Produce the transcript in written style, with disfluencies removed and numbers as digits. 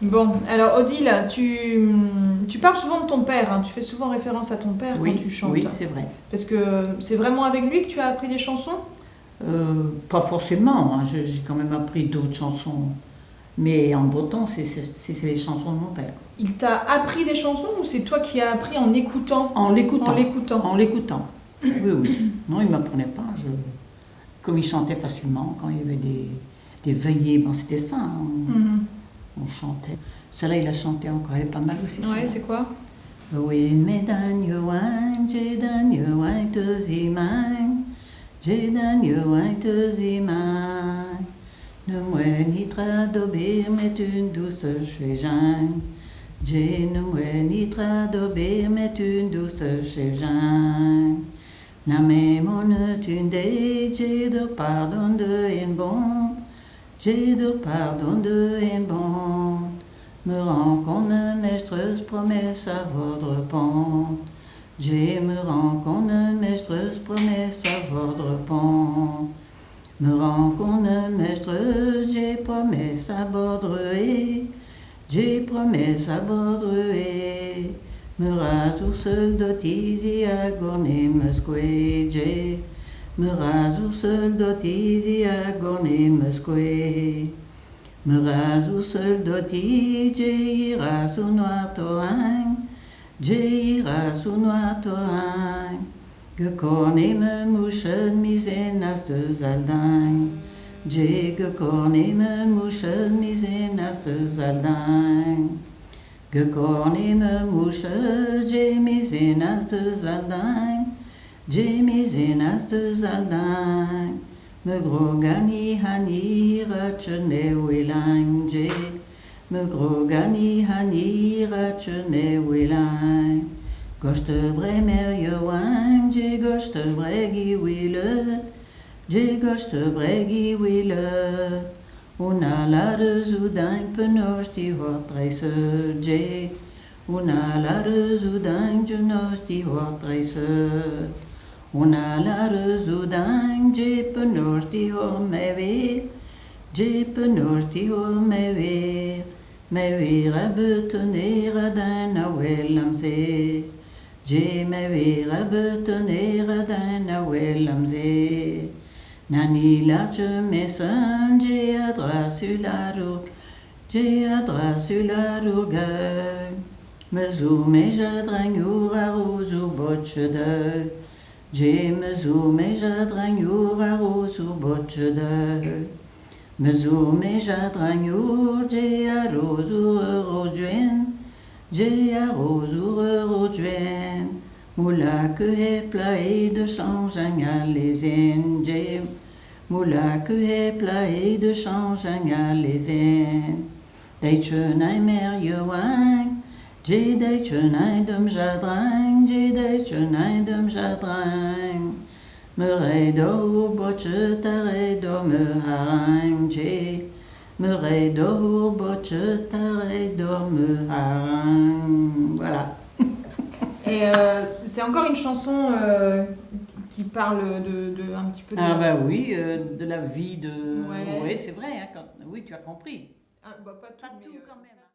Bon, alors Odile, tu parles souvent de ton père, hein, tu fais souvent référence à ton père quand Oui, tu chantes. oui, c'est vrai. Parce que c'est vraiment avec lui que tu as appris des chansons? Pas forcément, hein, j'ai quand même appris d'autres chansons. Mais en breton, c'est les chansons de mon père. Il t'a appris des chansons ou c'est toi qui as appris en écoutant? En En l'écoutant. l'écoutant. En l'écoutant. Oui, oui. Non, il ne m'apprenait pas. Comme il chantait facilement, quand il y avait des veillées, bon, c'était ça, hein, Mhm. on chantait. Celle-là, il a chanté encore, elle est pas mal aussi. Ouais, c'est quoi? Oui, mais dan je wijn, je dan je wijn te zien mijn, je dan je wijn te zien mijn. Ne moi ni tradobir met une douce chevin. Je ne moi ni tradobir met une douce chevin. Na me mon tunde, je de pardon de en bon, je de pardon de en bon. Me rend qu'on ne maîtreuse promesse à votre pente. Je me rends qu'on ne maîtreuse promesse à votre pente. Me rend qu'on ne maîtreuse, j'ai promesse à bordrer. J'ai promesse à bordrer. Me rase au seul dotizi à gorner me squedge. Me rase au seul dotizi à gorner me squedge. Me rase au seul dotizi, ira sous noir torrent. Ira sous noir torrent. Que corne me mouche misenas de zaldin. Que corne me mouche misenas de zaldin. Que corne me mouche, j'ai misenas de zaldin. J'ai misenas de zaldin. Me grogani hani rachene wilang. Me grogani hani rachene wilang. Goste bremer joan, je goste bregi willet, je goste bregi willet. Una lade zoudang penos die hortreise, je. Una lade zoudang genos die hortreise. Una lade zoudang je penos die hor me weer, je penos die hor me weer. Me weer a betonner a dan a wellam zee. Je me weer a betonner a dan a wellam zee. Nani large messen, je adra sur la roue, je adra sur la roue. Me zoome jadrang ur a roze ur botche de. Je me zoome jadrang ur a roze ur botche de. Me zoome jadrang ur, je a roze ur roduen. Je a roze ur roduen. Moula que est plaé de changeant à les Indiens. Moula que est plaé de changeant à les Indiens. Deitchenai mer joang, je deitchenai dum jadrang, je deitchenai dum jadrang. Me reido botche taredo me harang, je. Me reido botche taredo me harang. Voilà. Et c'est encore une chanson qui parle de un petit peu de Ah la... bah oui, de la vie de... Ouais. Oui, c'est vrai, hein, oui, tu as compris. Ah, bah, pas tout, Pas mais tout quand même.